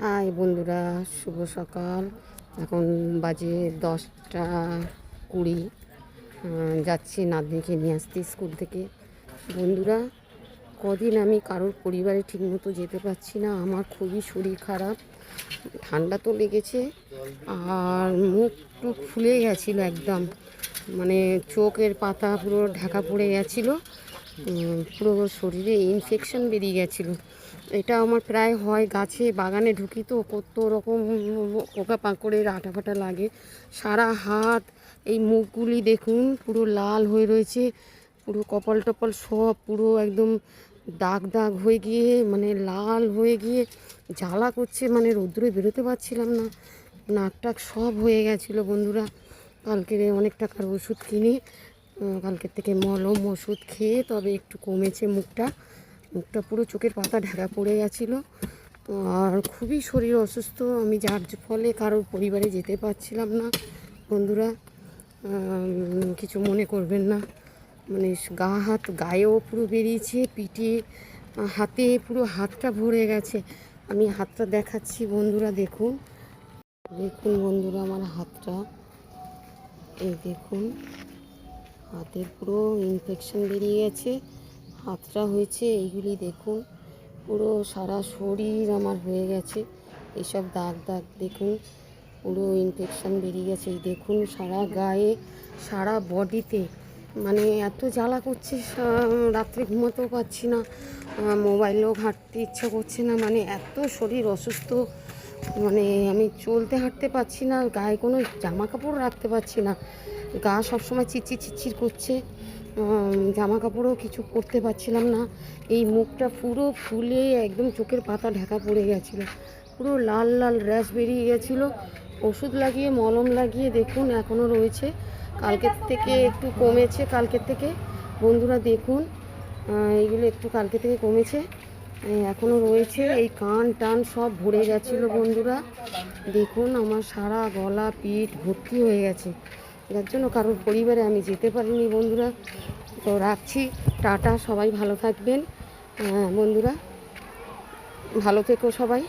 High বন্ধুরা, শুভ সকাল। এখন বাজে 10টা 20। যাচ্ছি নাতনিকে নিয়ে আসতে স্কুল থেকে। বন্ধুরা, কদিন আমি কারোর পরিবারে ঠিকমতো যেতে পারছি না। আমার খুবই শরীর খারাপ, ঠান্ডা তো লেগেছে, আর মুখ টুক ফুলে গেছিলো একদম, মানে চোখের পাতা পুরো ঢাকা পড়ে গেছিলো, পুরো শরীরে ইনফেকশন বেরিয়ে গেছিলো। এটা আমার প্রায় হয়, গাছে বাগানে ঢুকি তো কত রকম পোকা পাঁকড়ের আটা ফাটা লাগে সারা হাত। এই মুখগুলি দেখুন পুরো লাল হয়ে রয়েছে, পুরো কপাল টপাল সব পুরো একদম দাগ দাগ হয়ে গিয়ে, মানে লাল হয়ে গিয়ে জ্বালা করছে, মানে রৌদ্রে বেরোতে পারছিলাম না, নাক টাক সব হয়ে গেছিলো। বন্ধুরা, কালকে অনেক টাকার ওষুধ কিনে কালকের থেকে মলম ওষুধ খেয়ে তবে একটু কমেছে। মুখটা পুরো চোখের পাতা ঢাকা পড়ে গেছিলো, আর খুবই শরীর অসুস্থ। আমি যার ফলে কারোর পরিবারে যেতে পারছিলাম না। বন্ধুরা, কিছু মনে করবেন না, মানে গায়েও পুরো বেরিয়েছে, পিঠে হাতে পুরো হাতটা ভরে গেছে। আমি হাতটা দেখাচ্ছি বন্ধুরা, দেখুন দেখুন বন্ধুরা, আমার হাতটা এই দেখুন, হাতের পুরো ইনফেকশন বেরিয়ে গেছে, হাতটা হয়েছে এইগুলি দেখুন, পুরো সারা শরীর আমার হয়ে গেছে এসব দাগ দাগ। দেখুন পুরো ইনফেকশান বেরিয়ে গেছে, এই দেখুন সারা গায়ে সারা বডিতে, মানে এত জ্বালা করছে, রাত্রে ঘুমাতেও পারছি না, মোবাইলেও ঘাঁটতে ইচ্ছা করছে না, মানে এত শরীর অসুস্থ, মানে আমি চলতে হাঁটতে পারছি না, গায়ে কোনো জামা কাপড় রাখতে পারছি না, গা সবসময় চিরচির চিরচির করছে, জামা কাপড়ও কিছু পরতে পারছিলাম না। এই মুখটা পুরো ফুলে একদম চোখের পাতা ঢাকা পড়ে গেছিলো, পুরো লাল লাল র্যাশ বেরিয়ে গেছিলো। ওষুধ লাগিয়ে মলম লাগিয়ে দেখুন এখনও রয়েছে, কালকের থেকে একটু কমেছে। কালকের থেকে বন্ধুরা দেখুন, এইগুলো একটু কালকে থেকে কমেছে, এখনও রয়েছে। এই কান টান সব ভরে গেছিলো বন্ধুরা, দেখুন আমার সারা গলা পিঠ ভর্তি হয়ে গেছে, যার জন্য কারোর পরিবারে আমি যেতে পারিনি। বন্ধুরা, তো রাখছি, টাটা, সবাই ভালো থাকবেন। বন্ধুরা, ভালো থেকো সবাই।